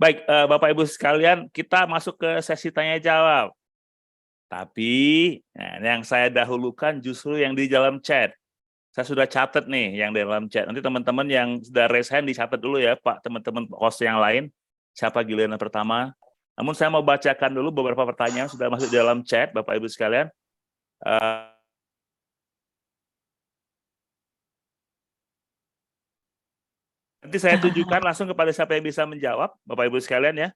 Baik, Bapak Ibu sekalian, kita masuk ke sesi tanya jawab. Tapi yang saya dahulukan justru yang di dalam chat. Saya sudah catat nih yang di dalam chat. Nanti teman-teman yang sudah raise hand dicatat dulu ya, Pak, teman-teman host yang lain. Siapa giliran pertama? Namun saya mau bacakan dulu beberapa pertanyaan sudah masuk di dalam chat, Bapak Ibu sekalian. Nanti saya tunjukkan langsung kepada siapa yang bisa menjawab, Bapak Ibu sekalian ya.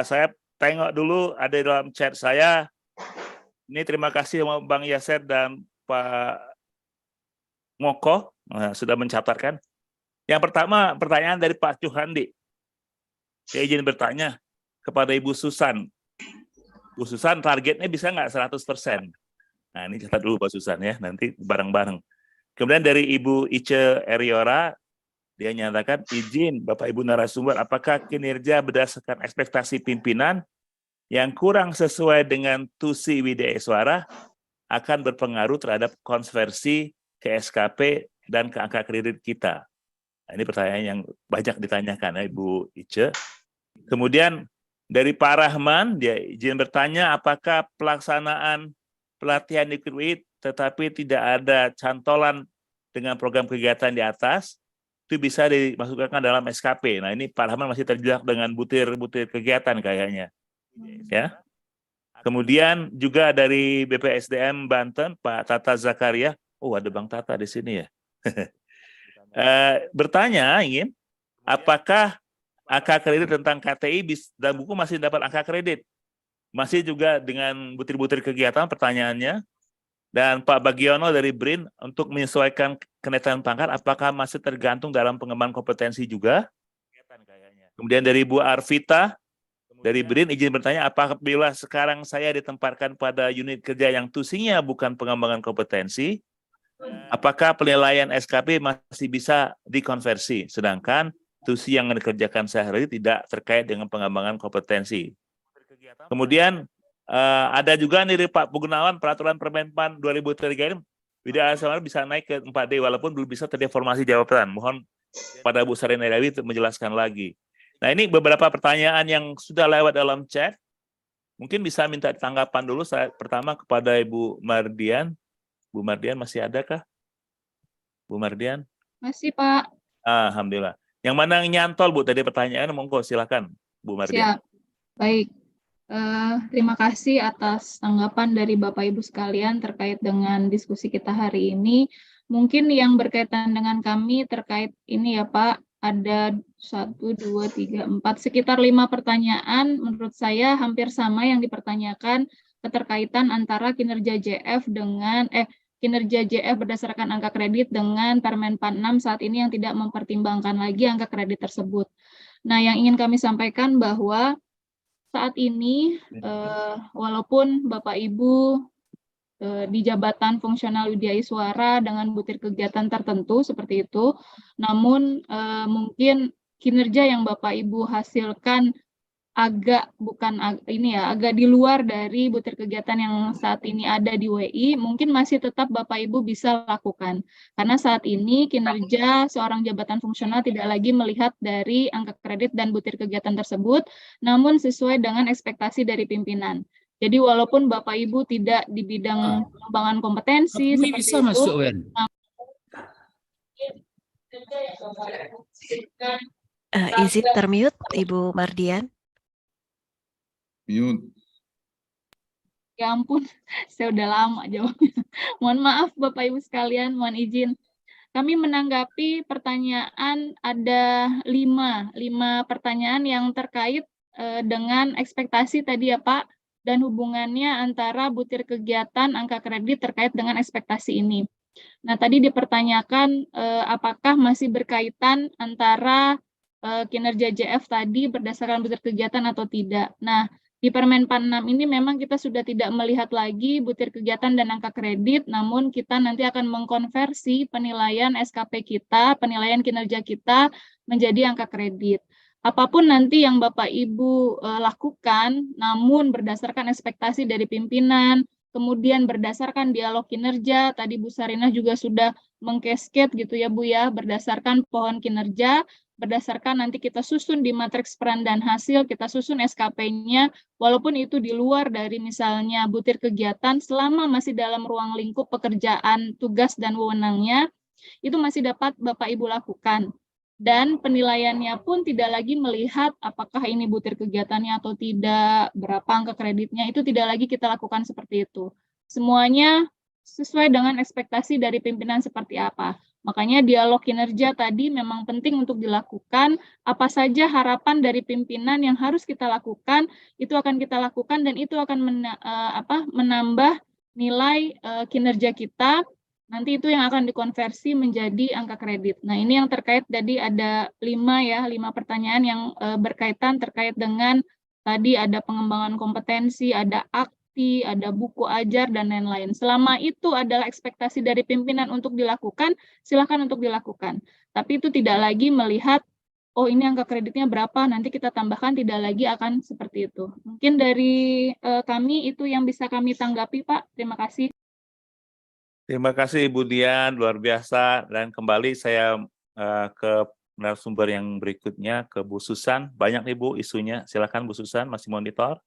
Saya tengok dulu ada di dalam chat saya. Ini terima kasih sama Bang Yaser dan Pak Moko sudah mencatatkan. Yang pertama pertanyaan dari Pak Cuhandi. Saya izin bertanya kepada Ibu Susan. Bu Susan, targetnya bisa nggak 100%? Nah, ini catat dulu Pak Susan ya, nanti bareng-bareng. Kemudian dari Ibu Ice Eriora, dia nyatakan, izin Bapak Ibu narasumber, apakah kinerja berdasarkan ekspektasi pimpinan yang kurang sesuai dengan tusi Widya Iswara akan berpengaruh terhadap konversi ke SKP dan ke angka kredit kita? Nah, ini pertanyaan yang banyak ditanyakan ya, Ibu Ice. Kemudian dari Pak Rahman, dia izin bertanya apakah pelaksanaan pelatihan di Liquid tetapi tidak ada cantolan dengan program kegiatan di atas, itu bisa dimasukkan dalam SKP. Nah, ini Pak Rahman masih terjebak dengan butir-butir kegiatan kayaknya. Ya. Kemudian juga dari BPSDM Banten, Pak Tata Zakaria. Oh, ada Bang Tata di sini ya. Bertanya ingin, apakah angka kredit tentang KTI dan buku masih dapat angka kredit? Masih juga dengan butir-butir kegiatan pertanyaannya. Dan Pak Bagiono dari BRIN untuk menyesuaikan kenaikan pangkat, apakah masih tergantung dalam pengembangan kompetensi juga? Kemudian dari Bu Arvita dari BRIN izin bertanya, apabila sekarang saya ditempatkan pada unit kerja yang tusinya bukan pengembangan kompetensi, apakah penilaian SKP masih bisa dikonversi, sedangkan tusi yang dikerjakan sehari tidak terkait dengan pengembangan kompetensi? Kemudian ada juga nih Pak Gunawan, peraturan Permenpan 2003 ini Widya Iswara bisa naik ke 4D walaupun belum bisa terdeformasi jabatan. Mohon pada Bu Sarina Dewi untuk menjelaskan lagi. Nah, ini beberapa pertanyaan yang sudah lewat dalam chat. Mungkin bisa minta tanggapan dulu. Saya pertama kepada Ibu Mardian. Bu Mardian masih adakah? Bu Mardian? Masih, Pak. Alhamdulillah. Yang mana yang nyantol, Bu? Tadi pertanyaan, monggo silakan, Bu Mardian. Siap. Baik. Terima kasih atas tanggapan dari Bapak Ibu sekalian terkait dengan diskusi kita hari ini. Mungkin yang berkaitan dengan kami terkait ini ya Pak, ada 1, 2, 3, 4, sekitar 5 pertanyaan menurut saya hampir sama yang dipertanyakan keterkaitan antara kinerja JF dengan kinerja JF berdasarkan angka kredit dengan Permenpan 6 saat ini yang tidak mempertimbangkan lagi angka kredit tersebut. Nah, yang ingin kami sampaikan bahwa saat ini walaupun Bapak Ibu di jabatan fungsional Widya Iswara dengan butir kegiatan tertentu seperti itu, namun mungkin kinerja yang Bapak Ibu hasilkan agak agak di luar dari butir kegiatan yang saat ini ada di WI, mungkin masih tetap Bapak Ibu bisa lakukan. Karena saat ini kinerja seorang jabatan fungsional tidak lagi melihat dari angka kredit dan butir kegiatan tersebut, namun sesuai dengan ekspektasi dari pimpinan. Jadi walaupun Bapak Ibu tidak di bidang pengembangan kompetensi seperti bisa itu, masuk, Wen. Izin termute, Ibu Mardian. Mute. Ya ampun, saya udah lama jawabnya. Mohon maaf Bapak Ibu sekalian, mohon izin. Kami menanggapi pertanyaan ada 5 pertanyaan yang terkait dengan ekspektasi tadi ya Pak, dan hubungannya antara butir kegiatan angka kredit terkait dengan ekspektasi ini. Nah, tadi dipertanyakan apakah masih berkaitan antara kinerja JF tadi berdasarkan butir kegiatan atau tidak. Nah, di Permenpan 6 ini memang kita sudah tidak melihat lagi butir kegiatan dan angka kredit, namun kita nanti akan mengkonversi penilaian SKP kita, penilaian kinerja kita menjadi angka kredit. Apapun nanti yang Bapak Ibu lakukan, namun berdasarkan ekspektasi dari pimpinan, kemudian berdasarkan dialog kinerja, tadi Bu Sarina juga sudah mengkasket gitu ya Bu ya, berdasarkan pohon kinerja, berdasarkan nanti kita susun di matriks peran dan hasil, kita susun SKP-nya, walaupun itu di luar dari misalnya butir kegiatan, selama masih dalam ruang lingkup pekerjaan, tugas, dan wewenangnya, itu masih dapat Bapak Ibu lakukan. Dan penilaiannya pun tidak lagi melihat apakah ini butir kegiatannya atau tidak, berapa angka kreditnya, itu tidak lagi kita lakukan seperti itu. Semuanya sesuai dengan ekspektasi dari pimpinan seperti apa. Makanya dialog kinerja tadi memang penting untuk dilakukan. Apa saja harapan dari pimpinan yang harus kita lakukan, itu akan kita lakukan dan itu akan menambah nilai kinerja kita. Nanti itu yang akan dikonversi menjadi angka kredit. Nah, ini yang terkait tadi ada 5 pertanyaan yang berkaitan terkait dengan tadi ada pengembangan kompetensi, ada akti, ada buku ajar, dan lain-lain. Selama itu adalah ekspektasi dari pimpinan untuk dilakukan, silakan untuk dilakukan. Tapi itu tidak lagi melihat, oh ini angka kreditnya berapa, nanti kita tambahkan, tidak lagi akan seperti itu. Mungkin dari kami itu yang bisa kami tanggapi, Pak. Terima kasih. Terima kasih Ibu Dian, luar biasa. Dan kembali saya ke narasumber yang berikutnya, ke Bu Susan. Banyak nih Bu isunya, silakan Bu Susan, masih monitor.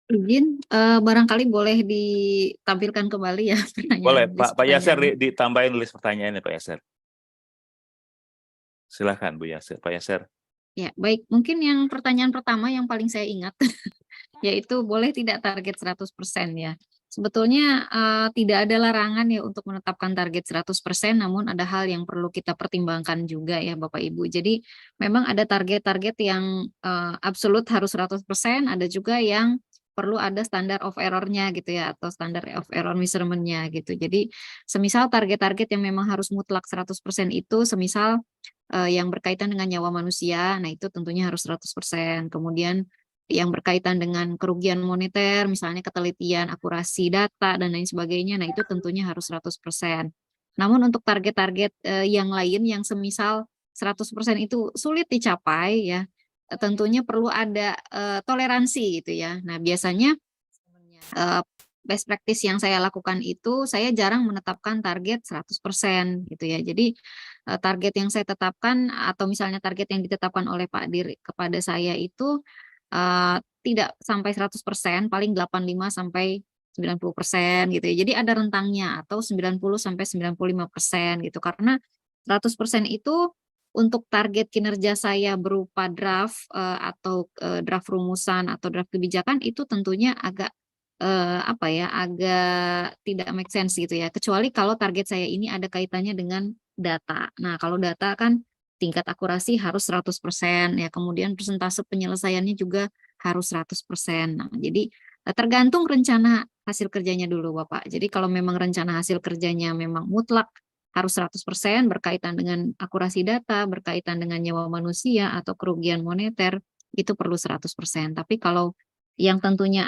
Izin, barangkali boleh ditampilkan kembali ya pertanyaan. Boleh, list Pak Yaser pertanyaannya. ditambahin list pertanyaannya Pak Yaser. Silakan Bu Yaser, Pak Yaser. Ya, baik. Mungkin yang pertanyaan pertama yang paling saya ingat, yaitu boleh tidak target 100% ya. Sebetulnya tidak ada larangan ya untuk menetapkan target 100%, namun ada hal yang perlu kita pertimbangkan juga ya Bapak Ibu. Jadi memang ada target-target yang absolut harus 100%, ada juga yang perlu ada standar of error-nya gitu ya, atau standar of error measurement-nya gitu. Jadi semisal target-target yang memang harus mutlak 100% itu, semisal yang berkaitan dengan nyawa manusia, nah itu tentunya harus 100%. Kemudian yang berkaitan dengan kerugian moneter, misalnya ketelitian, akurasi data, dan lain sebagainya, nah itu tentunya harus 100%. Namun untuk target-target yang lain yang semisal 100% itu sulit dicapai ya, tentunya perlu ada toleransi gitu ya. Nah biasanya best practice yang saya lakukan itu, saya jarang menetapkan target 100% gitu ya. Jadi target yang saya tetapkan atau misalnya target yang ditetapkan oleh Pak Dir kepada saya itu tidak sampai 100%, paling 85 sampai 90% gitu ya. Jadi ada rentangnya, atau 90 sampai 95% gitu. Karena 100% itu untuk target kinerja saya berupa draft atau draft rumusan atau draft kebijakan itu tentunya agak agak tidak make sense gitu ya. Kecuali kalau target saya ini ada kaitannya dengan data. Nah, kalau data kan tingkat akurasi harus 100% ya, kemudian persentase penyelesaiannya juga harus 100%. Nah, jadi tergantung rencana hasil kerjanya dulu Bapak. Jadi kalau memang rencana hasil kerjanya memang mutlak harus 100% berkaitan dengan akurasi data, berkaitan dengan nyawa manusia atau kerugian moneter, itu perlu 100%. Tapi kalau yang tentunya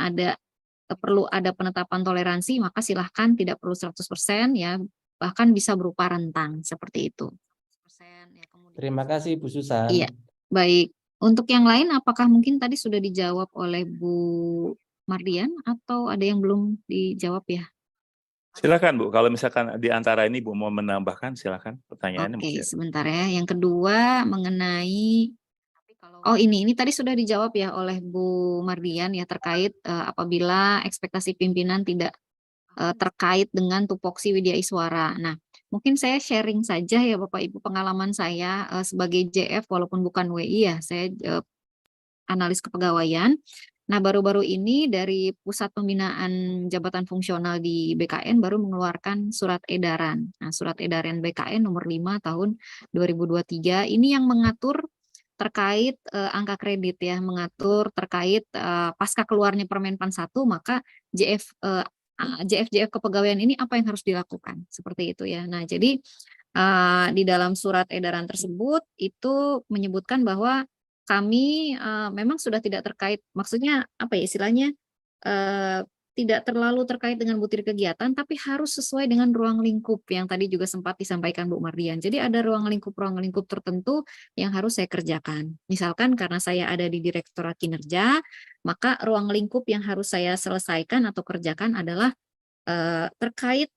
perlu ada penetapan toleransi, maka silahkan tidak perlu 100% ya, bahkan bisa berupa rentang seperti itu. Terima kasih Bu Susan. Iya, baik. Untuk yang lain, apakah mungkin tadi sudah dijawab oleh Bu Mardian atau ada yang belum dijawab ya? Silakan Bu, kalau misalkan di antara ini Bu mau menambahkan, silakan pertanyaannya. Oke, sebentar ya. Yang kedua mengenai ini tadi sudah dijawab ya oleh Bu Mardian ya, terkait apabila ekspektasi pimpinan tidak terkait dengan tupoksi Widya Iswara. Nah, mungkin saya sharing saja ya Bapak Ibu pengalaman saya sebagai JF walaupun bukan WI ya, saya analis kepegawaian. Nah, baru-baru ini dari Pusat Pembinaan Jabatan Fungsional di BKN baru mengeluarkan surat edaran. Nah, surat edaran BKN nomor 5 tahun 2023 ini yang mengatur terkait angka kredit ya, mengatur terkait pasca keluarnya Permenpan 1, maka JF kepegawaian ini apa yang harus dilakukan, seperti itu ya. Nah, jadi di dalam surat edaran tersebut itu menyebutkan bahwa kami memang sudah tidak terkait, maksudnya apa ya istilahnya, tidak terlalu terkait dengan butir kegiatan, tapi harus sesuai dengan ruang lingkup yang tadi juga sempat disampaikan Bu Mardian. Jadi ada ruang lingkup tertentu yang harus saya kerjakan. Misalkan karena saya ada di Direktorat Kinerja, maka ruang lingkup yang harus saya selesaikan atau kerjakan adalah terkait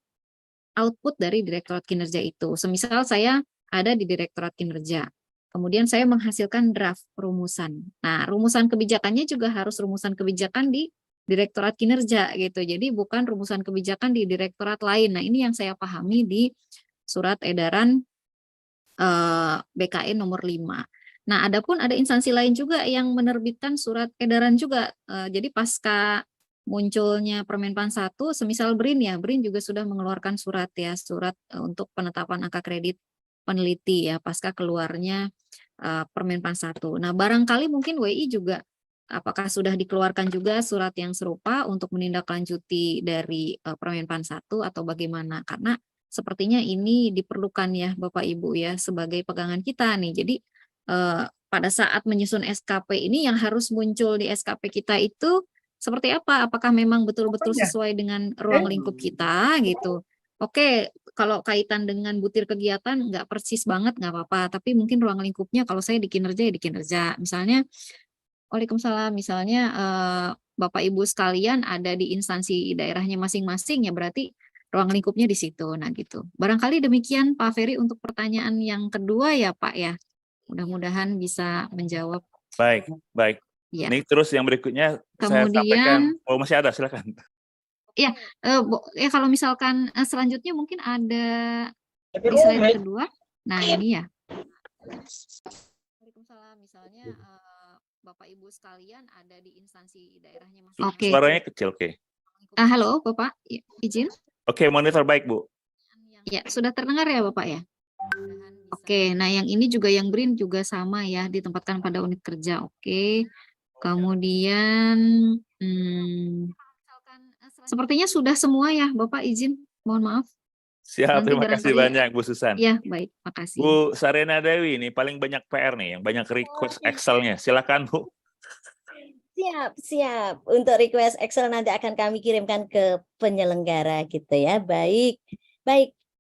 output dari Direktorat Kinerja itu. Semisal saya ada di Direktorat Kinerja, Kemudian saya menghasilkan draft rumusan. Nah, rumusan kebijakannya juga harus rumusan kebijakan di Direktorat Kinerja gitu. Jadi bukan rumusan kebijakan di direktorat lain. Nah, ini yang saya pahami di surat edaran BKN nomor 5. Nah, adapun ada instansi lain juga yang menerbitkan surat edaran juga. Jadi pasca munculnya Permenpan 1, semisal BRIN ya, BRIN juga sudah mengeluarkan surat ya, surat untuk penetapan angka kredit peneliti ya, pasca keluarnya Permenpan 1. Nah, barangkali mungkin WI juga apakah sudah dikeluarkan juga surat yang serupa untuk menindaklanjuti dari Permenpan 1 atau bagaimana? Karena sepertinya ini diperlukan ya Bapak Ibu ya sebagai pegangan kita nih. Jadi pada saat menyusun SKP ini yang harus muncul di SKP kita itu seperti apa? Apakah memang betul-betul sesuai dengan ruang lingkup kita gitu? Oke, kalau kaitan dengan butir kegiatan nggak persis banget nggak apa-apa, tapi mungkin ruang lingkupnya kalau saya di kinerja ya di kinerja. Misalnya, waalaikumsalam, misalnya Bapak Ibu sekalian ada di instansi daerahnya masing-masing ya berarti ruang lingkupnya di situ. Nah gitu. Barangkali demikian Pak Ferry untuk pertanyaan yang kedua ya Pak ya. Mudah-mudahan bisa menjawab. Baik, baik. Ya. Ini terus yang berikutnya saya sampaikan. Kemudian, Oh, masih ada, silakan. ya kalau misalkan selanjutnya mungkin ada di slide kedua. Nah ini ya. Waalaikumsalam, misalnya Bapak Ibu sekalian ada di instansi daerahnya masing-masing. Oke. Suaranya kecil, oke. Halo Bapak, izin. Oke, monitor baik Bu. Ya, sudah terdengar ya Bapak ya? Oke, nah yang ini juga yang BRIN juga sama ya, ditempatkan pada unit kerja. Oke. Kemudian sepertinya sudah semua ya Bapak, izin. Mohon maaf. Siap, Nanti terima kasih barangkali- banyak Bu Susan. Ya, baik, makasih. Bu Sarena Dewi ini paling banyak PR nih, yang banyak request Excel-nya. Silakan Bu. Siap. Untuk request Excel nanti akan kami kirimkan ke penyelenggara gitu ya. Baik.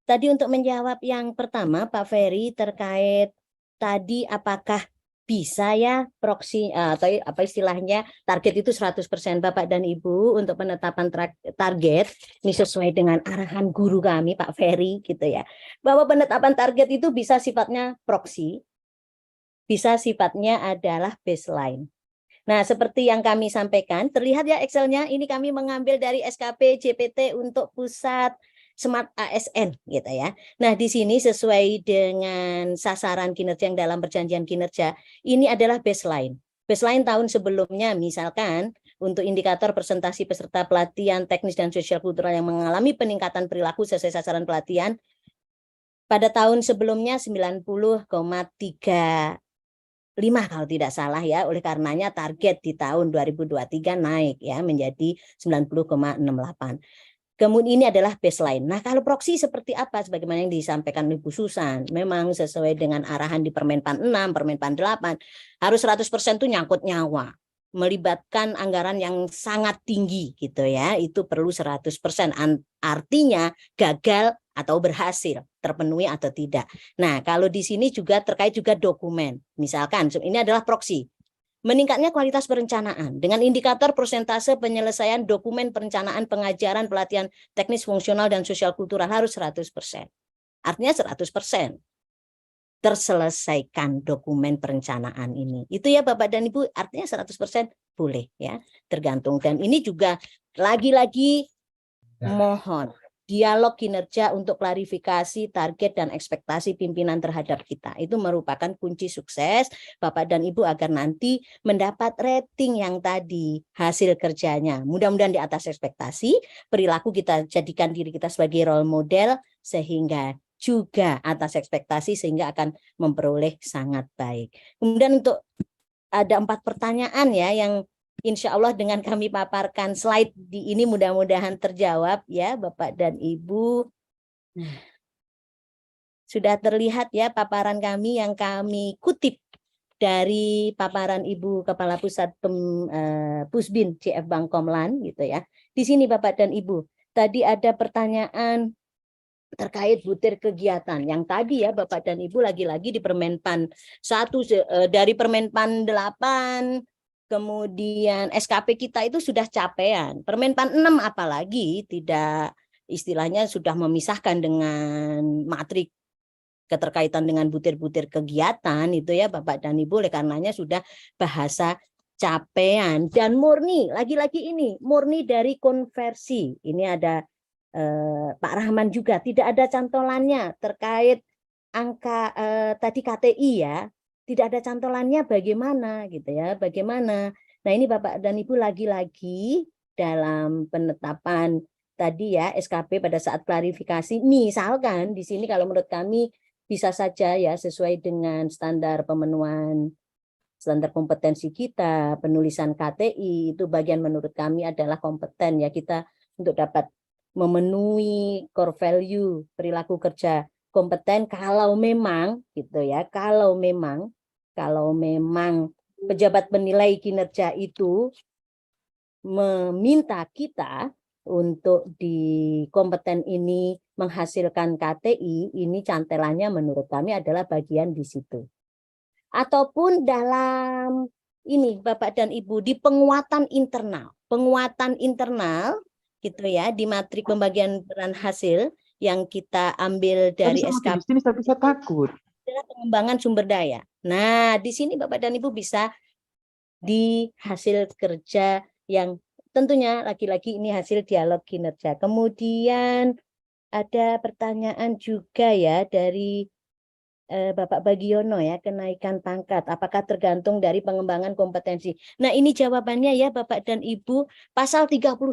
Tadi untuk menjawab yang pertama Pak Ferry terkait tadi apakah bisa ya proxy atau apa istilahnya target itu 100% Bapak dan Ibu untuk penetapan target ini sesuai dengan arahan guru kami Pak Ferry gitu ya. Bahwa penetapan target itu bisa sifatnya proxy, bisa sifatnya adalah baseline. Nah, seperti yang kami sampaikan, terlihat ya Excel-nya, ini kami mengambil dari SKP JPT untuk pusat Smart ASN gitu ya. Nah, di sini sesuai dengan sasaran kinerja yang dalam perjanjian kinerja, ini adalah baseline. Baseline tahun sebelumnya misalkan untuk indikator presentasi peserta pelatihan teknis dan sosial kultural yang mengalami peningkatan perilaku sesuai sasaran pelatihan pada tahun sebelumnya 90,35 kalau tidak salah ya, oleh karenanya target di tahun 2023 naik ya menjadi 90,68. Kemudian ini adalah baseline. Nah, kalau proxy seperti apa? Sebagaimana yang disampaikan Ibu Susan, memang sesuai dengan arahan di Permenpan 6, Permenpan 8, harus 100% itu nyangkut nyawa. Melibatkan anggaran yang sangat tinggi gitu ya, itu perlu 100%. Artinya gagal atau berhasil, terpenuhi atau tidak. Nah, kalau di sini juga terkait juga dokumen. Misalkan, ini adalah proxy. Meningkatnya kualitas perencanaan dengan indikator persentase penyelesaian dokumen perencanaan pengajaran pelatihan teknis fungsional dan sosial kultural harus 100%. Artinya 100% terselesaikan dokumen perencanaan ini. Itu ya Bapak dan Ibu, artinya 100% boleh ya, tergantung. Dan ini juga lagi-lagi mohon dialog kinerja untuk klarifikasi target dan ekspektasi pimpinan terhadap kita. Itu merupakan kunci sukses Bapak dan Ibu agar nanti mendapat rating yang tadi hasil kerjanya. Mudah-mudahan di atas ekspektasi, perilaku kita jadikan diri kita sebagai role model sehingga juga atas ekspektasi sehingga akan memperoleh sangat baik. Kemudian untuk ada 4 pertanyaan ya yang insya Allah dengan kami paparkan slide di ini mudah-mudahan terjawab ya Bapak dan Ibu. Sudah terlihat ya paparan kami yang kami kutip dari paparan Ibu Kepala Pusat Pusbin CF Bangkomlan gitu ya. Di sini Bapak dan Ibu, tadi ada pertanyaan terkait butir kegiatan yang tadi ya Bapak dan Ibu lagi-lagi di Permenpan 1 dari Permenpan 8 kemudian SKP kita itu sudah capaian. Permenpan 6 apalagi tidak istilahnya sudah memisahkan dengan matrik keterkaitan dengan butir-butir kegiatan itu ya Bapak dan Ibu, oleh karenanya sudah bahasa capaian dan murni, lagi-lagi ini murni dari konversi. Ini ada Pak Rahman juga, tidak ada cantolannya terkait angka tadi KTI ya, tidak ada cantolannya bagaimana gitu ya, bagaimana. Nah ini Bapak dan Ibu lagi-lagi dalam penetapan tadi ya SKP pada saat klarifikasi, misalkan di sini kalau menurut kami bisa saja ya sesuai dengan standar pemenuhan standar kompetensi kita, penulisan KTI itu bagian menurut kami adalah kompeten ya kita untuk dapat memenuhi core value perilaku kerja kompeten kalau memang gitu ya, kalau memang pejabat penilai kinerja itu meminta kita untuk di kompeten ini menghasilkan KTI, ini cantelannya menurut kami adalah bagian di situ. Ataupun dalam ini Bapak dan Ibu di penguatan internal gitu ya, di matrik pembagian peran hasil yang kita ambil dari SKP adalah pengembangan sumber daya. Nah, di sini Bapak dan Ibu bisa di hasil kerja yang tentunya lagi-lagi ini hasil dialog kinerja. Kemudian ada pertanyaan juga ya dari Bapak Bagiono ya, kenaikan pangkat apakah tergantung dari pengembangan kompetensi. Nah, ini jawabannya ya Bapak dan Ibu, pasal 39.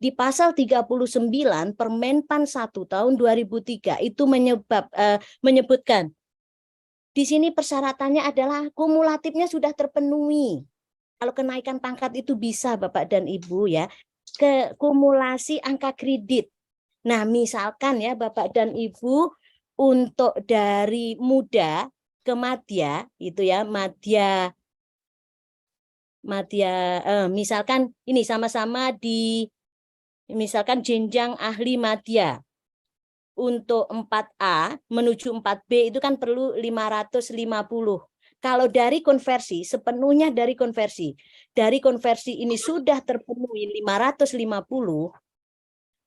Di pasal 39 Permenpan 1 tahun 2003 itu menyebutkan di sini persyaratannya adalah kumulatifnya sudah terpenuhi. Kalau kenaikan pangkat itu bisa Bapak dan Ibu ya, ke kumulasi angka kredit. Nah, misalkan ya Bapak dan Ibu untuk dari muda ke madya itu ya, misalkan ini sama-sama di misalkan jenjang ahli madya. Untuk 4A menuju 4B itu kan perlu 550. Kalau dari konversi, sepenuhnya dari konversi. Dari konversi ini sudah terpenuhi 550,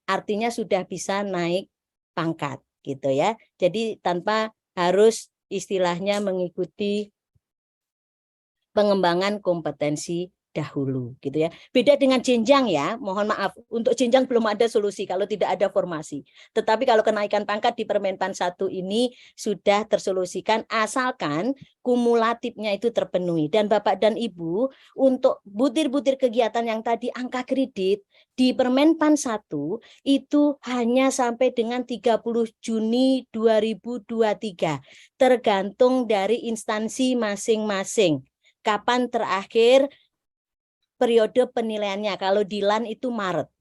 artinya sudah bisa naik pangkat gitu ya. Jadi tanpa harus istilahnya mengikuti pengembangan kompetensi dahulu gitu ya. Beda dengan jenjang ya, mohon maaf, untuk jenjang belum ada solusi kalau tidak ada formasi. Tetapi kalau kenaikan pangkat di Permenpan 1 ini sudah tersolusikan asalkan kumulatifnya itu terpenuhi. Dan Bapak dan Ibu, untuk butir-butir kegiatan yang tadi angka kredit di Permenpan 1 itu hanya sampai dengan 30 Juni 2023. Tergantung dari instansi masing-masing. Kapan terakhir periode penilaiannya, kalau di LAN itu Maret.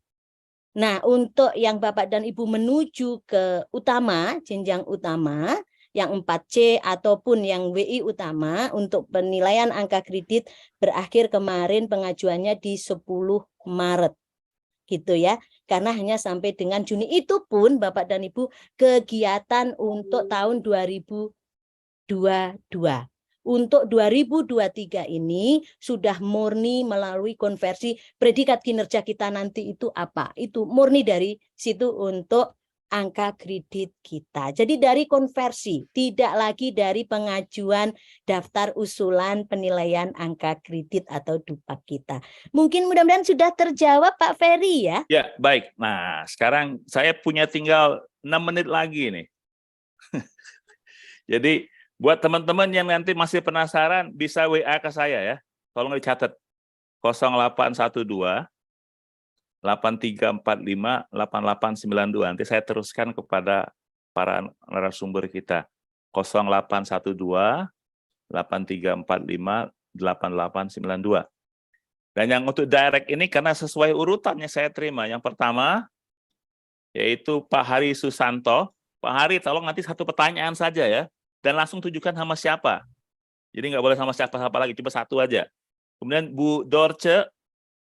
Nah, untuk yang Bapak dan Ibu menuju ke utama, jenjang utama, yang 4C ataupun yang WI utama, untuk penilaian angka kredit berakhir kemarin pengajuannya di 10 Maret. Gitu ya, karena hanya sampai dengan Juni. Itu pun Bapak dan Ibu kegiatan untuk tahun 2022. Untuk 2023 ini sudah murni melalui konversi predikat kinerja kita nanti itu apa? Itu murni dari situ untuk angka kredit kita. Jadi dari konversi, tidak lagi dari pengajuan daftar usulan penilaian angka kredit atau DUPAK kita. Mungkin mudah-mudahan sudah terjawab Pak Ferry ya? Ya, baik. Nah, sekarang saya punya tinggal 6 menit lagi nih. Jadi buat teman-teman yang nanti masih penasaran, bisa WA ke saya ya. Tolong dicatat 0812 8345 8892. Nanti saya teruskan kepada para narasumber kita. 0812 8345 8892. Dan yang untuk direct ini karena sesuai urutannya saya terima. Yang pertama yaitu Pak Hari Susanto. Pak Hari, tolong nanti satu pertanyaan saja ya. Dan langsung tunjukkan sama siapa. Jadi nggak boleh sama siapa-siapa lagi, cuma satu aja. Kemudian Bu Dorce,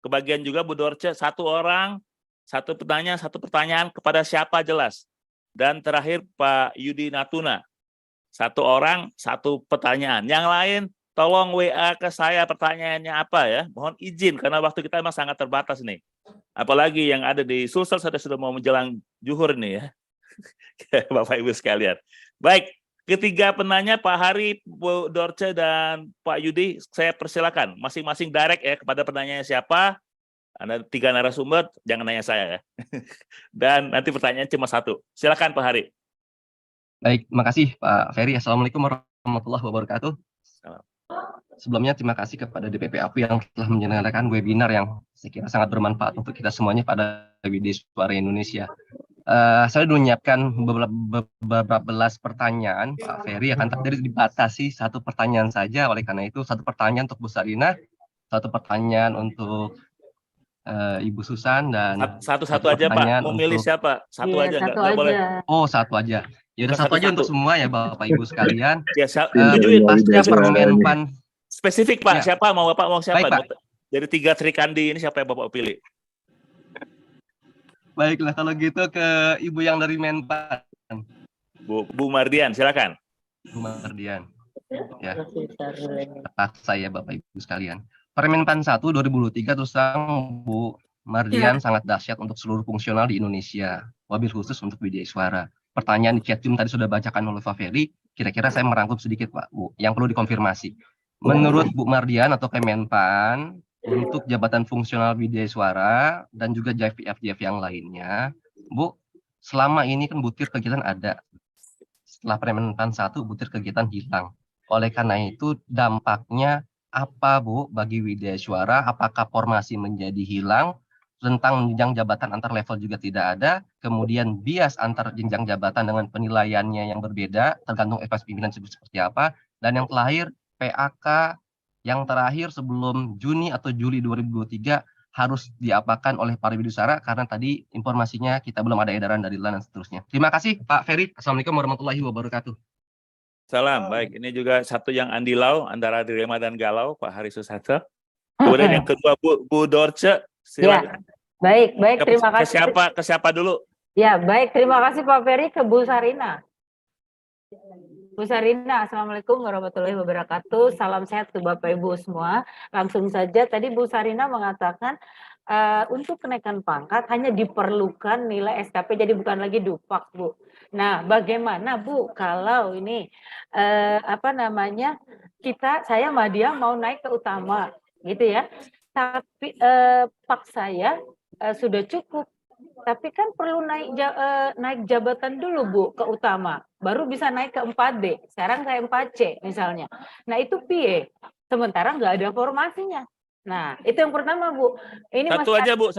kebagian juga Bu Dorce, satu orang, satu pertanyaan kepada siapa jelas. Dan terakhir Pak Yudi Natuna, satu orang, satu pertanyaan. Yang lain, tolong WA ke saya pertanyaannya apa ya. Mohon izin, karena waktu kita memang sangat terbatas nih. Apalagi yang ada di Sulsel sudah mau menjelang zuhur nih ya. Bapak Ibu sekalian. Baik. ketiga penanya Pak Hari, Bu Dorce, dan Pak Yudi, saya persilakan masing-masing direct ya kepada penanyanya siapa. Ada 3 narasumber, jangan nanya saya ya. Dan nanti pertanyaan cuma 1. Silakan Pak Hari. Baik, makasih Pak Ferry. Assalamualaikum warahmatullahi wabarakatuh. Salam. Sebelumnya terima kasih kepada DPP APU yang telah menyelenggarakan webinar yang saya kira sangat bermanfaat untuk kita semuanya pada WD Suara Indonesia. Saya sudah menyiapkan beberapa belas pertanyaan, Pak Ferry, akan terdiri dibatasi 1 pertanyaan saja. Oleh karena itu, 1 pertanyaan untuk Bu Sarina, 1 pertanyaan untuk Ibu Susan, dan satu-satu aja Pak. Mau milih siapa? Satu aja nggak boleh. Oh, 1 aja. Ya udah, 1 aja untuk semua ya Bapak Ibu sekalian. Ya, tujuin Pasca Permenpan. Spesifik Pak, Ya. siapa mau Bapak mau siapa? Baik, Pak. Dari 3 Trikandi ini siapa yang Bapak pilih? Baiklah, kalau gitu ke Ibu yang dari Menpan. Bu Mardian, silakan. Bu Mardian. Ya. Terpaksa ya Bapak Ibu sekalian. Permenpan 1 2023 terus terang Bu Mardian sangat dahsyat untuk seluruh fungsional di Indonesia, wabil khusus untuk Widya Suara. Pertanyaan di chat room tadi sudah bacakan oleh Pak Ferry, kira-kira saya merangkum sedikit Pak Bu, yang perlu dikonfirmasi. Menurut Bu Mardian atau Kemenpan, untuk jabatan fungsional Widya Suara dan juga JFF yang lainnya, Bu, selama ini kan butir kegiatan ada. Setelah Permenpan 1, butir kegiatan hilang. Oleh karena itu, dampaknya apa Bu bagi Widya Suara? Apakah formasi menjadi hilang? Tentang jenjang jabatan antar level juga tidak ada. Kemudian bias antar jenjang jabatan dengan penilaiannya yang berbeda, tergantung evaluasi pimpinan seperti apa. Dan yang terakhir, PAK yang terakhir sebelum Juni atau Juli 2023 harus diapakan oleh para Widya Suara, karena tadi informasinya kita belum ada edaran dari LAN dan seterusnya. Terima kasih Pak Ferry. Assalamualaikum warahmatullahi wabarakatuh. Salam, baik. Ini juga satu yang andilau antara dilema dan galau, Pak Hari Susanto. Kemudian yang kedua Bu Dorce, silakan. Ya, baik, terima kasih. Ke siapa dulu? Ya, baik, terima kasih Pak Ferry. Ke Bu Sarina. Bu Sarina, Assalamualaikum warahmatullahi wabarakatuh. Salam sehat ke Bapak Ibu semua. Langsung saja, tadi Bu Sarina mengatakan untuk kenaikan pangkat hanya diperlukan nilai SKP, jadi bukan lagi dupak, Bu. Nah, bagaimana Bu kalau ini saya sama dia mau naik ke utama, gitu ya? Tapi pak saya sudah cukup. Tapi kan perlu naik jabatan dulu Bu ke utama, baru bisa naik ke 4D. Sekarang ke 4C misalnya. Nah itu piye? Sementara nggak ada formasinya. Nah itu yang pertama Bu. Ini satu aja Bu.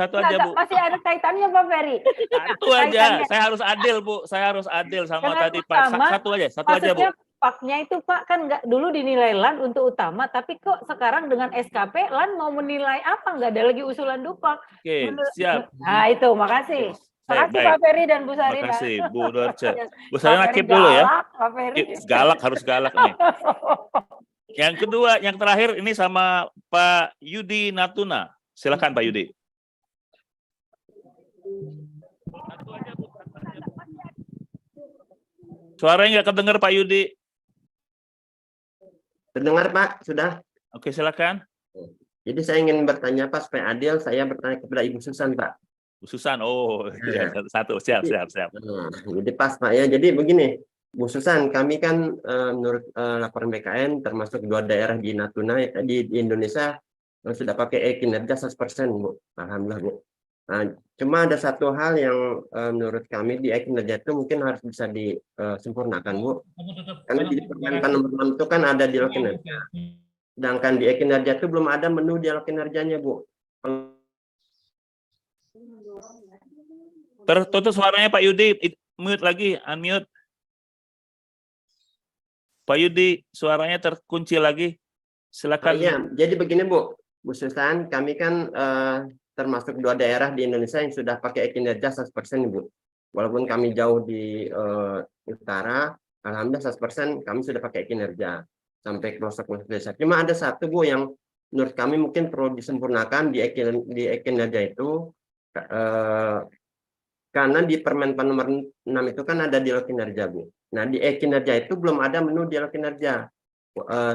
Masih ada kaitannya Pak Ferry. Satu aja. Saya harus adil Bu. Saya harus adil sama Dengan tadi utama, Pak. Satu aja Bu. Paknya itu Pak kan nggak dulu dinilai LAN untuk utama, tapi kok sekarang dengan SKP LAN mau menilai apa? Nggak ada lagi usulan dupak. Oke, siap. Nah itu, makasih. Makasih Pak Ferry dan Bu Sarina. Makasih Bu Dorce. Bu Sarina keep dulu ya. Pak Ferry. Galak, harus galak nih. Yang kedua, yang terakhir ini sama Pak Yudi Natuna. Silakan Pak Yudi. Suaranya nggak kedengar Pak Yudi. Terdengar Pak, sudah. Oke, silakan. Jadi saya ingin bertanya Pak, supaya adil, saya bertanya kepada Ibu Susan Pak. Bu Susan, oh ya, satu, siap. Nah, jadi pas Pak ya, jadi begini, Bu Susan, kami kan menurut laporan BKN termasuk 2 daerah di Natuna di Indonesia yang sudah pakai kinerja 100% Bu. Alhamdulillah Bu. Nah, cuma ada satu hal yang menurut kami di kinerja itu mungkin harus bisa disempurnakan Bu. Karena di Permenpan nomor 6 itu kan ada dialog kinerja. Sedangkan di kinerja itu belum ada menu dialog kinerjanya Bu. Tertutup suaranya Pak Yudi, mute lagi, unmute. Pak Yudi, suaranya terkunci lagi. Silakan. Iya, jadi begini Bu Susan, kami kan termasuk 2 daerah di Indonesia yang sudah pakai kinerja 100% Bu. Walaupun kami jauh di utara, alhamdulillah 100% kami sudah pakai kinerja sampai ke pelosok desa. Cuma ada satu Bu yang menurut kami mungkin perlu disempurnakan di kinerja itu, karena di Permenpan nomor 6 itu kan ada dialog kinerja Bu. Nah di kinerja itu belum ada menu dialog kinerja.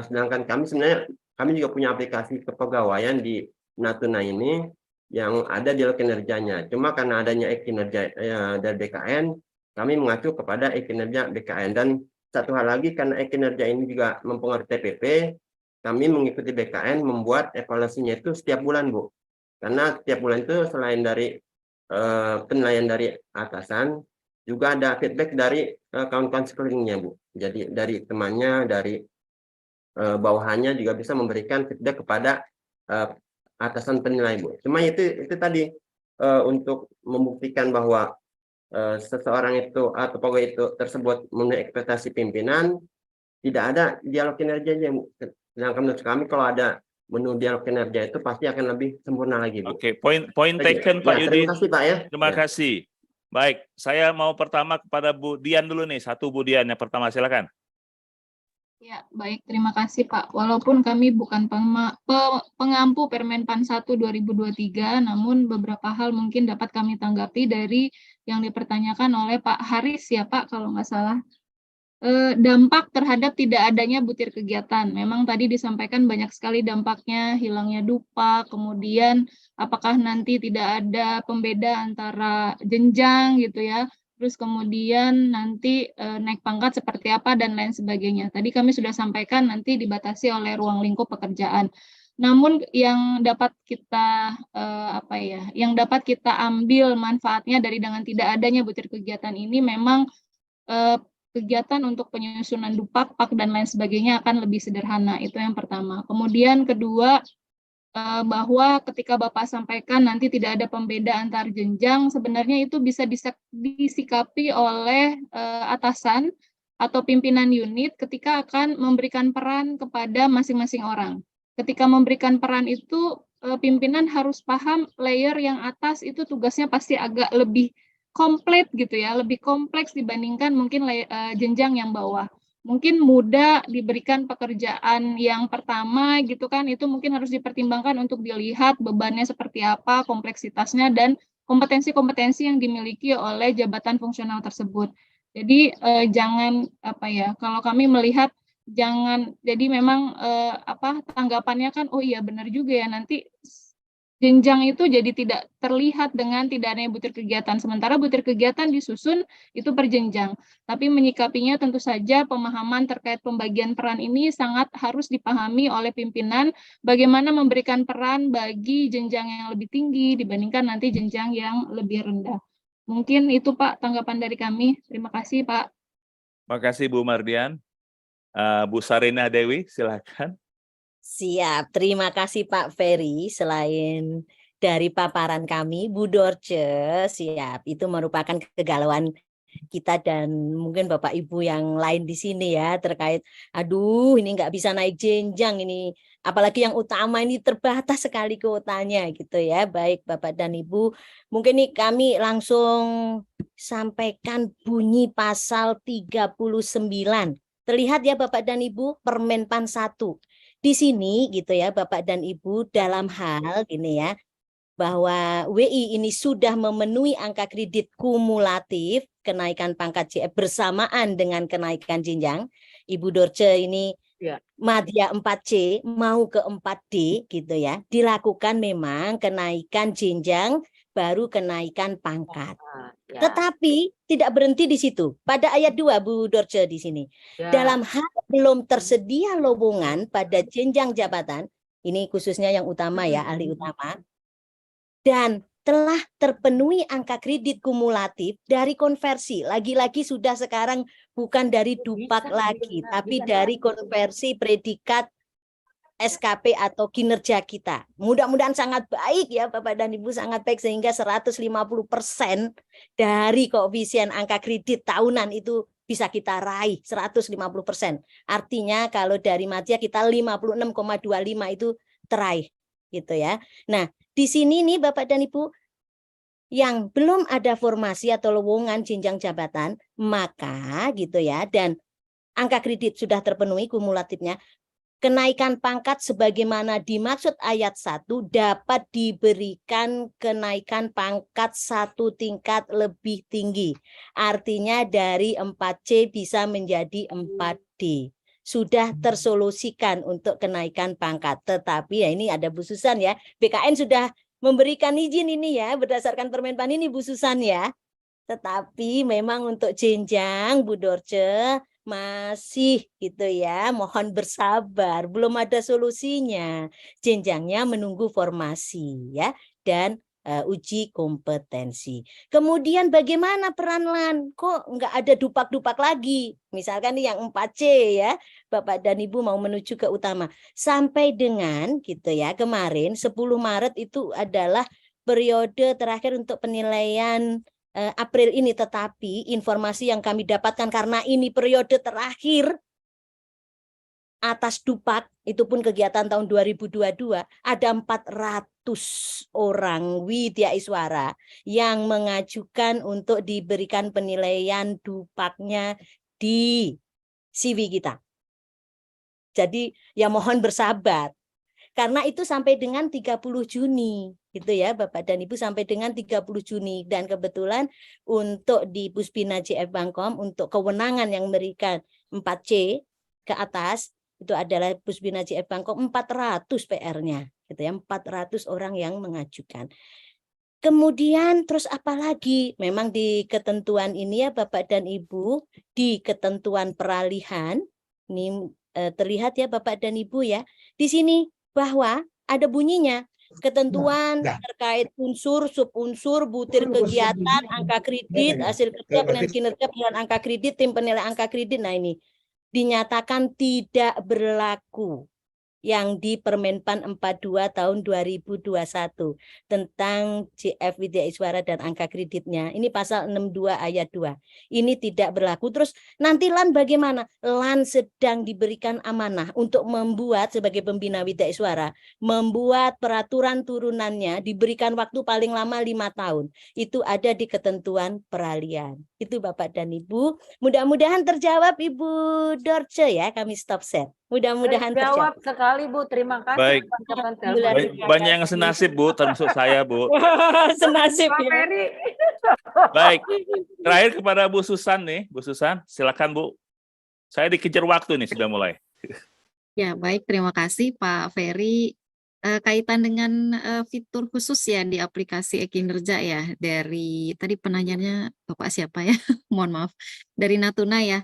Sedangkan kami sebenarnya juga punya aplikasi kepegawaian di Natuna ini yang ada dialog kinerjanya. Cuma karena adanya kinerja dari BKN, kami mengacu kepada kinerja BKN, dan satu hal lagi, karena kinerja ini juga mempengaruhi TPP, kami mengikuti BKN membuat evaluasinya itu setiap bulan, Bu. Karena setiap bulan itu selain dari penilaian dari atasan, juga ada feedback dari kawan-kawan sekelilingnya, Bu. Jadi dari temannya, dari bawahannya juga bisa memberikan feedback kepada atasan penilai, Bu. Cuma itu tadi untuk membuktikan bahwa seseorang itu atau pegawai itu tersebut memenuhi ekspektasi pimpinan, tidak ada dialog kinerjanya, Bu. Sedangkan menurut kami kalau ada menu dialog kinerja itu pasti akan lebih sempurna lagi, Bu. Oke, point taken Pak Ya, Yudi. terima kasih, Pak ya. Terima Ya. kasih. Baik, saya mau pertama kepada Bu Dian dulu nih. Bu Dian yang pertama, silakan. Ya, baik. Terima kasih, Pak. Walaupun kami bukan pengampu Permenpan 1 2023, namun beberapa hal mungkin dapat kami tanggapi dari yang dipertanyakan oleh Pak Haris ya, Pak, kalau nggak salah. Dampak terhadap tidak adanya butir kegiatan. Memang tadi disampaikan banyak sekali dampaknya, hilangnya dupa, kemudian apakah nanti tidak ada pembeda antara jenjang gitu ya, terus kemudian nanti naik pangkat seperti apa dan lain sebagainya. Tadi kami sudah sampaikan nanti dibatasi oleh ruang lingkup pekerjaan. Namun yang dapat kita yang dapat kita ambil manfaatnya dari dengan tidak adanya butir kegiatan ini memang kegiatan untuk penyusunan dupak, pak, dan lain sebagainya akan lebih sederhana. Itu yang pertama. Kemudian kedua, bahwa ketika Bapak sampaikan nanti tidak ada pembeda antar jenjang, sebenarnya itu bisa disikapi oleh atasan atau pimpinan unit ketika akan memberikan peran kepada masing-masing orang. Ketika memberikan peran itu, pimpinan harus paham layer yang atas itu tugasnya pasti agak lebih komplit gitu ya, lebih kompleks dibandingkan mungkin jenjang yang bawah. Mungkin mudah diberikan pekerjaan yang pertama gitu kan, itu mungkin harus dipertimbangkan untuk dilihat bebannya seperti apa, kompleksitasnya, dan kompetensi-kompetensi yang dimiliki oleh jabatan fungsional tersebut. Jadi jangan kalau kami melihat jangan, jadi memang tanggapannya kan, oh iya benar juga ya, nanti jenjang itu jadi tidak terlihat dengan tidak adanya butir kegiatan. Sementara butir kegiatan disusun itu per jenjang. Tapi menyikapinya tentu saja pemahaman terkait pembagian peran ini sangat harus dipahami oleh pimpinan bagaimana memberikan peran bagi jenjang yang lebih tinggi dibandingkan nanti jenjang yang lebih rendah. Mungkin itu Pak tanggapan dari kami. Terima kasih Pak. Terima kasih Bu Mardian. Bu Sarina Dewi, silakan. Siap, terima kasih Pak Ferry. Selain dari paparan kami, Bu Dorce, siap. Itu merupakan kegalauan kita dan mungkin Bapak Ibu yang lain di sini ya terkait, aduh ini nggak bisa naik jenjang ini. Apalagi yang utama ini terbatas sekali kuotanya gitu ya. Baik Bapak dan Ibu, mungkin nih kami langsung sampaikan bunyi pasal 39. Terlihat ya Bapak dan Ibu, Permenpan 1. Di sini gitu ya Bapak dan Ibu, dalam hal gini ya, bahwa WI ini sudah memenuhi angka kredit kumulatif kenaikan pangkat CF bersamaan dengan kenaikan jenjang. Ibu Dorce ini Madya 4C mau ke 4D gitu ya, dilakukan memang kenaikan jenjang baru kenaikan pangkat. Tetapi tidak berhenti di situ. Pada ayat 2 Bu Dorce di sini. Dalam hal belum tersedia lowongan pada jenjang jabatan, ini khususnya yang utama ya, ahli utama, dan telah terpenuhi angka kredit kumulatif dari konversi. Lagi-lagi sudah sekarang bukan dari dupak lagi, tapi dari konversi predikat SKP atau kinerja kita. Mudah-mudahan sangat baik ya Bapak dan Ibu, sangat baik sehingga 150% dari koefisien angka kredit tahunan itu bisa kita raih 150%. Artinya kalau dari Madya kita 56,25 itu teraih gitu ya. Nah, di sini nih Bapak dan Ibu yang belum ada formasi atau lowongan jenjang jabatan, maka gitu ya, dan angka kredit sudah terpenuhi kumulatifnya, kenaikan pangkat sebagaimana dimaksud ayat 1 dapat diberikan kenaikan pangkat 1 tingkat lebih tinggi. Artinya dari 4C bisa menjadi 4D. Sudah tersolusikan untuk kenaikan pangkat. Tetapi ya ini ada Bu Susan ya. BKN sudah memberikan izin ini ya berdasarkan Permenpan ini Bu Susan ya. Tetapi memang untuk jenjang Bu Dorce masih gitu ya, mohon bersabar, belum ada solusinya. Jenjangnya menunggu formasi ya dan uji kompetensi. Kemudian bagaimana peran LAN? Kok nggak ada dupak-dupak lagi? Misalkan nih yang 4C ya, Bapak dan Ibu mau menuju ke utama. Sampai dengan gitu ya, kemarin 10 Maret itu adalah periode terakhir untuk penilaian April ini, tetapi informasi yang kami dapatkan karena ini periode terakhir atas dupak, itu pun kegiatan tahun 2022, ada 400 orang Widyaiswara yang mengajukan untuk diberikan penilaian dupaknya di CV kita. Jadi ya mohon bersabar. Karena itu sampai dengan 30 Juni, gitu ya Bapak dan Ibu, sampai dengan 30 Juni. Dan kebetulan untuk di Puspina JF Bangkom, untuk kewenangan yang memberikan 4C ke atas, itu adalah Puspina JF Bangkom 400 PR-nya, gitu ya, 400 orang yang mengajukan. Kemudian terus apa lagi? Memang di ketentuan ini ya Bapak dan Ibu, di ketentuan peralihan, ini terlihat ya Bapak dan Ibu ya, di sini bahwa ada bunyinya ketentuan terkait unsur, subunsur, butir kegiatan, angka kredit, hasil kerja, penilaian kinerja, penilaian angka kredit, tim penilai angka kredit. Nah ini dinyatakan tidak berlaku yang di Permenpan 42 tahun 2021 tentang JF Widyaiswara dan angka kreditnya. Ini pasal 62 ayat 2. Ini tidak berlaku. Terus nanti LAN bagaimana? LAN sedang diberikan amanah untuk membuat sebagai pembina Widyaiswara, membuat peraturan turunannya, diberikan waktu paling lama 5 tahun. Itu ada di ketentuan peralihan. Itu Bapak dan Ibu. Mudah-mudahan terjawab Ibu Dorce ya, kami stop share. Mudah-mudahan terjawab sekali Bu, terima kasih. Baik. Banyak yang senasib Bu, termasuk saya Bu. Senasib ya. Baik, terakhir kepada Bu Susan nih, Bu Susan, silakan Bu. Saya dikejar waktu nih, sudah mulai. Ya, baik, terima kasih Pak Ferry. Kaitan dengan fitur khusus ya di aplikasi e-kinerja ya, dari tadi penanyanya Bapak siapa ya? Mohon maaf, dari Natuna ya.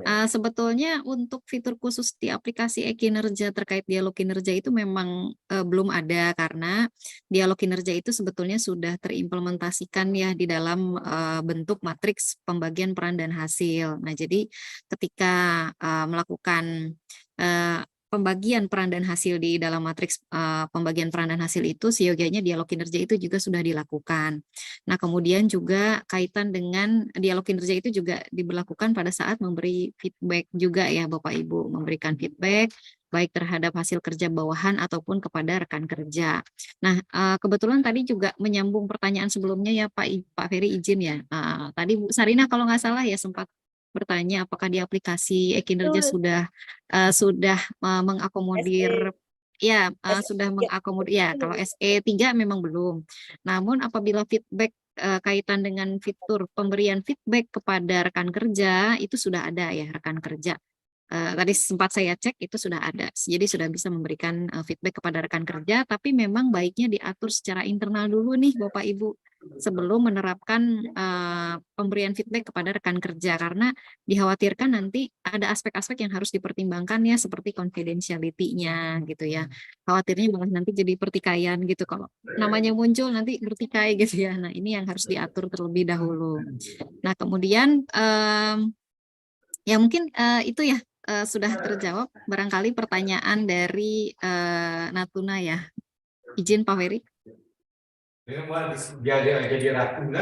Sebetulnya untuk fitur khusus di aplikasi e-kinerja terkait dialog kinerja itu memang belum ada, karena dialog kinerja itu sebetulnya sudah terimplementasikan ya di dalam bentuk matriks pembagian peran dan hasil. Nah, jadi ketika melakukan pembagian peran dan hasil di dalam matriks pembagian peran dan hasil itu, seyogianya dialog kinerja itu juga sudah dilakukan. Nah, kemudian juga kaitan dengan dialog kinerja itu juga diberlakukan pada saat memberi feedback juga ya Bapak Ibu, memberikan feedback baik terhadap hasil kerja bawahan ataupun kepada rekan kerja. Nah, kebetulan tadi juga menyambung pertanyaan sebelumnya ya Pak Ferry, izin ya. Tadi Bu Sarina kalau nggak salah ya sempat bertanya apakah di aplikasi e-kinerja sudah mengakomodir ya, sudah mengakomodir ya. Kalau SE3 memang belum. Namun apabila feedback kaitan dengan fitur pemberian feedback kepada rekan kerja itu sudah ada ya, rekan kerja. Tadi sempat saya cek itu sudah ada. Jadi sudah bisa memberikan feedback kepada rekan kerja, tapi memang baiknya diatur secara internal dulu nih Bapak Ibu sebelum menerapkan pemberian feedback kepada rekan kerja, karena dikhawatirkan nanti ada aspek-aspek yang harus dipertimbangkan ya, seperti confidentiality-nya gitu ya. Khawatirnya malah nanti jadi pertikaian gitu, kalau namanya muncul nanti bertikai gitu ya. Nah, ini yang harus diatur terlebih dahulu. Nah, kemudian ya mungkin itu ya sudah terjawab barangkali pertanyaan dari Natuna ya. Izin Pak Ferry.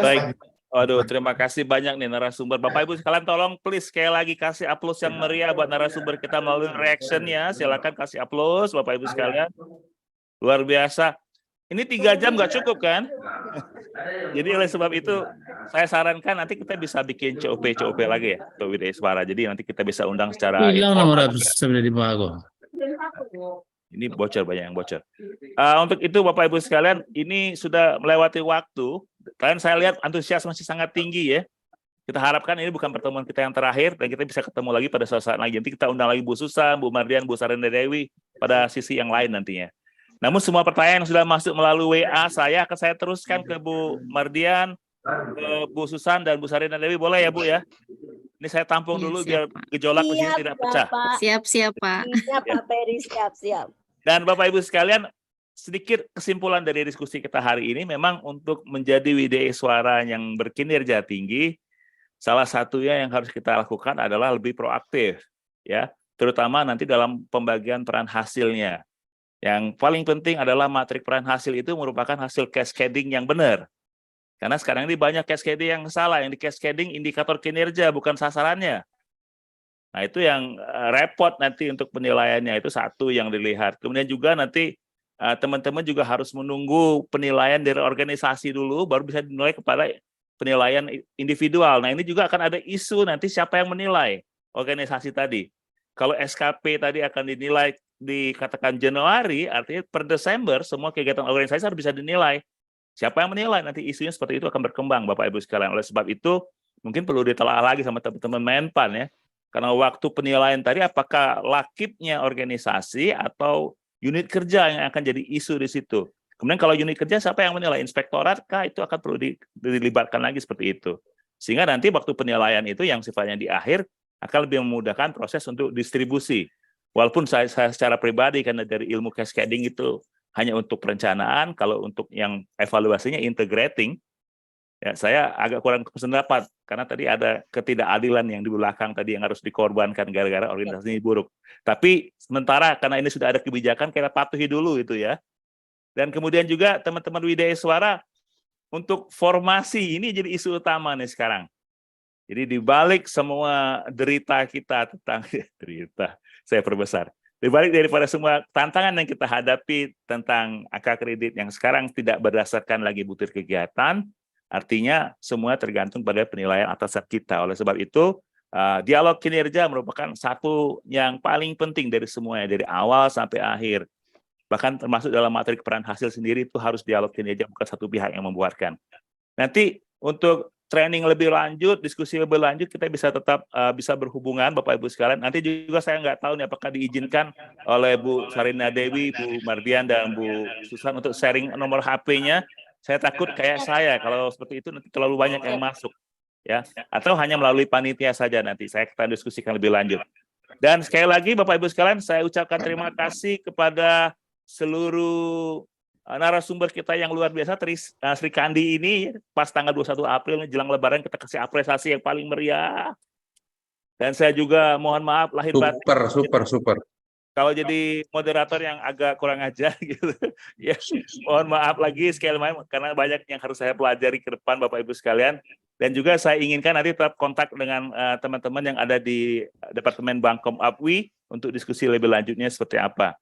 Baik. Waduh, terima kasih banyak nih narasumber. Bapak Ibu sekalian tolong please sekali lagi kasih aplaus yang meriah buat narasumber kita melalui reaction-nya. Silakan kasih aplaus Bapak Ibu sekalian. Luar biasa. Ini 3 jam nggak cukup kan? Jadi oleh sebab itu saya sarankan nanti kita bisa bikin COP lagi ya untuk Widyaiswara. Jadi nanti kita bisa undang secara ini bocor, banyak yang bocor. Untuk itu Bapak Ibu sekalian, ini sudah melewati waktu. Kalian saya lihat antusias masih sangat tinggi ya. Kita harapkan ini bukan pertemuan kita yang terakhir dan kita bisa ketemu lagi pada suatu saat lagi. Nanti kita undang lagi Bu Susan, Bu Mardian, Bu Sarenda Dewi pada sisi yang lain nantinya. Namun semua pertanyaan yang sudah masuk melalui WA saya akan saya teruskan ke Bu Mardian, ke Bu Susan dan Bu Sarina Dewi, boleh ya Bu ya? Ini saya tampung Iya, dulu siap, biar Pak. gejolak di sini Siap, tidak pecah. Bapak. Siap, Pak. Siap, Pak Ferry. Siap. Dan Bapak Ibu sekalian, sedikit kesimpulan dari diskusi kita hari ini, memang untuk menjadi WDI suara yang berkinerja tinggi, salah satunya yang harus kita lakukan adalah lebih proaktif, ya, terutama nanti dalam pembagian peran hasilnya. Yang paling penting adalah matrik peran hasil itu merupakan hasil cascading yang benar. Karena sekarang ini banyak cascading yang salah, yang di cascading indikator kinerja bukan sasarannya. Nah, itu yang repot nanti untuk penilaiannya, itu satu yang dilihat. Kemudian juga nanti teman-teman juga harus menunggu penilaian dari organisasi dulu, baru bisa dinilai kepada penilaian individual. Nah, ini juga akan ada isu nanti siapa yang menilai organisasi tadi. Kalau SKP tadi akan dinilai dikatakan Januari, artinya per Desember semua kegiatan organisasi harus bisa dinilai. Siapa yang menilai, nanti isunya seperti itu akan berkembang, Bapak Ibu sekalian. Oleh sebab itu, mungkin perlu ditelaah lagi sama teman-teman Menpan ya. Karena waktu penilaian tadi apakah lakibnya organisasi atau unit kerja yang akan jadi isu di situ. Kemudian kalau unit kerja siapa yang menilai? Inspektorat kah? Itu akan perlu dilibatkan lagi seperti itu. Sehingga nanti waktu penilaian itu yang sifatnya di akhir akan lebih memudahkan proses untuk distribusi. Walaupun saya secara pribadi karena dari ilmu cascading itu hanya untuk perencanaan, kalau untuk yang evaluasinya integrating, ya saya agak kurang berpendapat karena tadi ada ketidakadilan yang di belakang tadi yang harus dikorbankan gara-gara organisasi ini buruk. Tapi sementara karena ini sudah ada kebijakan, kita patuhi dulu itu ya. Dan kemudian juga teman-teman WDI Suara untuk formasi ini jadi isu utama nih sekarang. Jadi di balik semua derita kita tentang derita, saya perbesar. Di balik daripada semua tantangan yang kita hadapi tentang angka kredit yang sekarang tidak berdasarkan lagi butir kegiatan, artinya semua tergantung pada penilaian atasan kita. Oleh sebab itu, dialog kinerja merupakan satu yang paling penting dari semuanya, dari awal sampai akhir. Bahkan termasuk dalam materi peran hasil sendiri itu harus dialog kinerja, bukan satu pihak yang membuatkan. Nanti untuk training lebih lanjut, diskusi lebih lanjut, kita bisa tetap bisa berhubungan, Bapak Ibu sekalian. Nanti juga saya nggak tahu nih apakah diizinkan oleh Bu Sarina Dewi, Bu Mardian, dan Bu Susan untuk sharing nomor HP-nya. Saya takut kayak saya, kalau seperti itu nanti terlalu banyak yang masuk. Ya, atau hanya melalui panitia saja nanti. Saya akan diskusikan lebih lanjut. Dan sekali lagi, Bapak Ibu sekalian, saya ucapkan terima kasih kepada seluruh narasumber kita yang luar biasa. Sri Kandi ini pas tanggal 21 April jelang Lebaran kita kasih apresiasi yang paling meriah. Dan saya juga mohon maaf lahir batin. Super. Kalau jadi moderator yang agak kurang ajar gitu. Ya, mohon maaf lagi sekali lagi karena banyak yang harus saya pelajari ke depan Bapak Ibu sekalian. Dan juga saya inginkan nanti tetap kontak dengan teman-teman yang ada di Departemen Bankom Apwi untuk diskusi lebih lanjutnya seperti apa.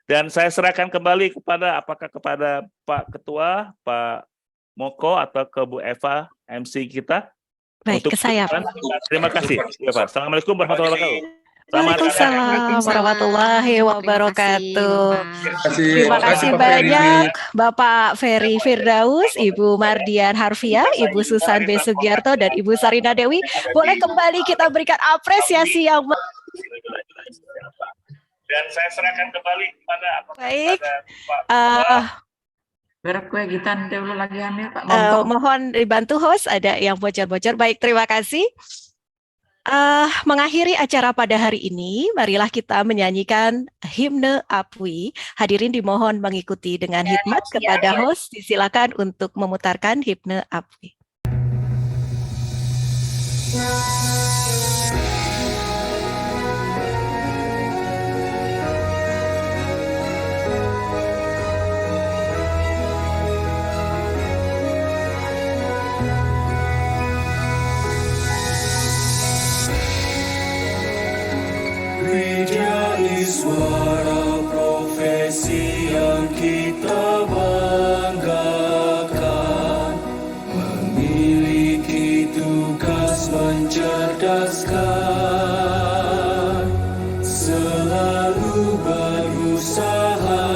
Dan saya serahkan kembali kepada Pak Ketua, Pak Moko, atau ke Bu Eva, MC kita. Baik, ke saya. Terima kasih. Ya, Pak. Assalamualaikum warahmatullahi wabarakatuh. Waalaikumsalam warahmatullahi wabarakatuh. Terima kasih banyak Bapak Ferry Firdaus, Ibu Mardian Harfiah, Ibu Susan B. Sugiarto, dan Ibu Sarina Dewi. Boleh kembali kita berikan apresiasi yang dan saya serahkan kembali kepada baik. Berkue gitan dulu lagi Pak. Mohon dibantu host, ada yang bocor-bocor. Baik, terima kasih. Mengakhiri acara pada hari ini, marilah kita menyanyikan himne Apwi. Hadirin dimohon mengikuti dengan hikmat kepada host. Disilakan untuk memutarkan himne Apwi. Widya suara profesi yang kita banggakan, memiliki tugas mencerdaskan, selalu berusaha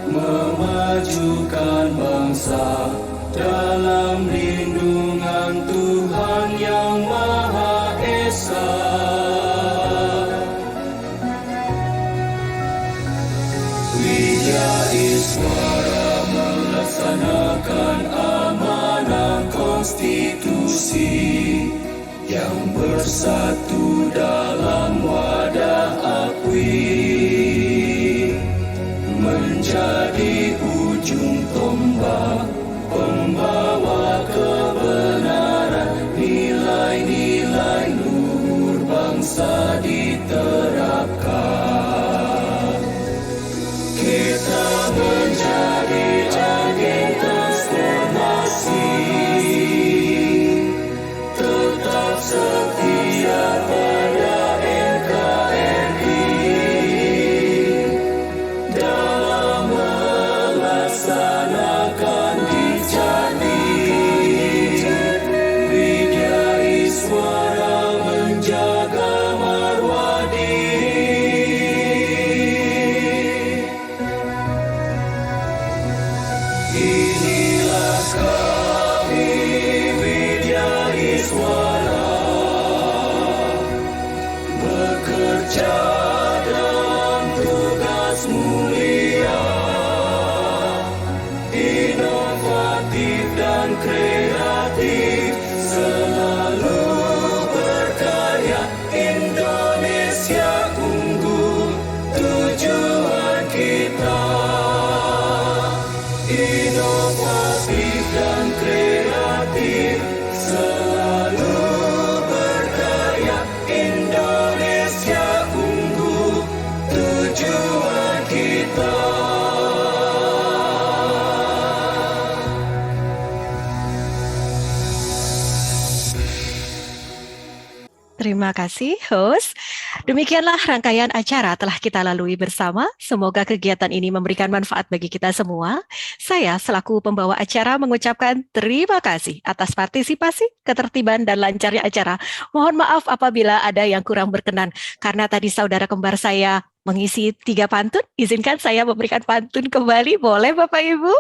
memajukan bangsa dalam lindungan Tuhan Yang Maha Esa. Suara melaksanakan amanah konstitusi yang bersatu dalam wadah api, menjadi ujung tombak pembawa kebenaran, nilai-nilai luhur bangsa diterapkan. Kita menjadi agen transformasi, tetap setia pada NKRI dalam melaksanakan dijadi Widya Iswara, menjaga marwah diri. Inilah kami Widya Iswara, bekerja dalam tugas mulia, inovatif dan kreatif, selalu berkarya. Indonesia unggul, tujuan kita. Inovatif dan kreatif, selalu berkarya. Indonesia unggul, tujuan kita. Terima kasih, host. Demikianlah rangkaian acara telah kita lalui bersama. Semoga kegiatan ini memberikan manfaat bagi kita semua. Saya selaku pembawa acara mengucapkan terima kasih atas partisipasi, ketertiban, dan lancarnya acara. Mohon maaf apabila ada yang kurang berkenan. Karena tadi saudara kembar saya mengisi 3 pantun, izinkan saya memberikan pantun kembali. Boleh Bapak Ibu?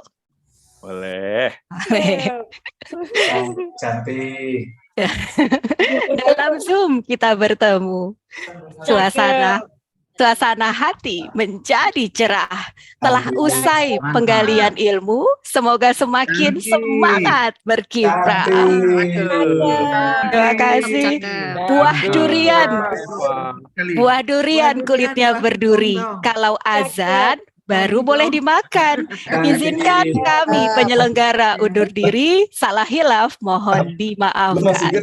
Boleh. Cantik. Dalam Zoom kita bertemu. Suasana hati menjadi cerah. Telah usai penggalian ilmu, semoga semakin semangat berkiprah. Terima kasih. Buah durian kulitnya berduri. Kalau azan baru boleh dimakan. Izinkan kami penyelenggara undur diri. Salah hilaf mohon dimaafkan.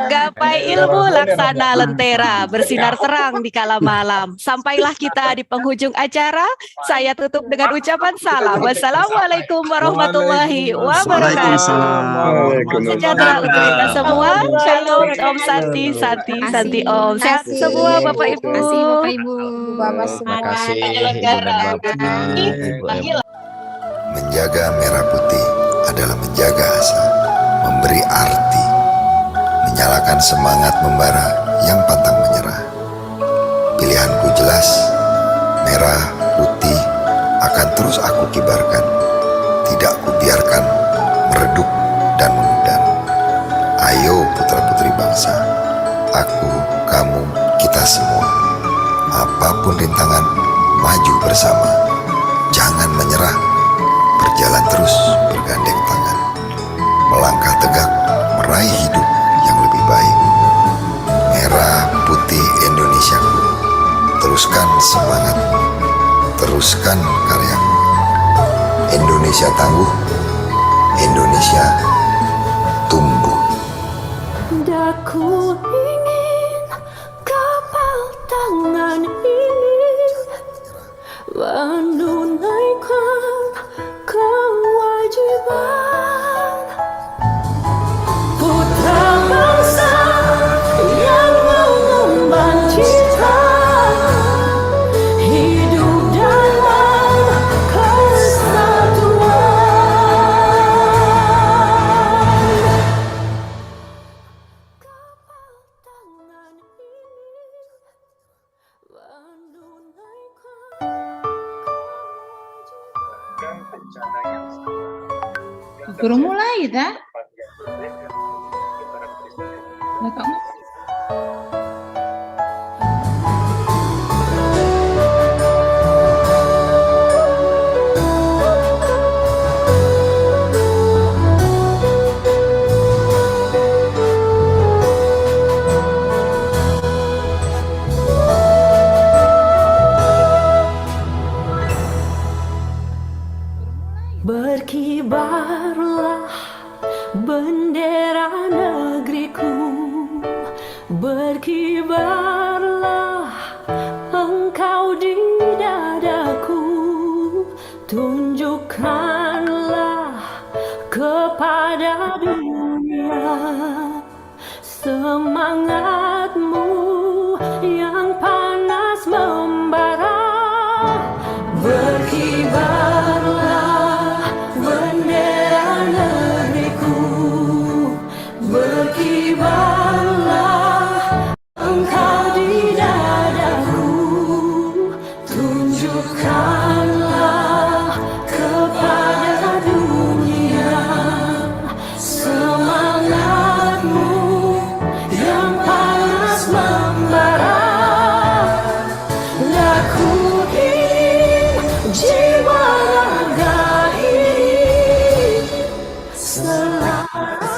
Gapai ilmu laksana lentera, bersinar terang di kala malam. Sampailah kita di penghujung acara. Saya tutup dengan ucapan salam. Wassalamualaikum warahmatullahi wabarakatuh. Sejahtera untuk kita semua. Shalom, Om Santi, Santi, Santi Om. Sehat semua Bapak Ibu. Terima kasih Bapak Ibu. Terima kasih Menjaga merah putih adalah menjaga asa, memberi arti, menyalakan semangat membara yang pantang menyerah. Pilihanku jelas, merah putih akan terus aku kibarkan, tidak kubiarkan meredup dan memudar. Ayo putra-putri bangsa, aku, kamu, kita semua, apapun rintangan, maju bersama, jangan menyerah, berjalan terus bergandeng tangan, melangkah tegak, meraih hidup yang lebih baik. Merah putih Indonesiaku, teruskan semangat, teruskan karyaku. Indonesia tangguh, Indonesia tumbuh. Daku ingin kapal tangan ini menunaikan kewajiban putra bangsa yang mengemban cita, hidup dalam kesatuan. Belum mulai dah. Kakak Berkibarlah bendera negeriku, berkibarlah engkau di dadaku, tunjukkanlah kepada dunia semangatmu yang panas membara. Berkibarlah bendera negeriku, berkibarlah engkau di dadaku, tunjukkanlah kepada dunia semangatmu yang panas membara. Lakuin jiwa raga ini selalu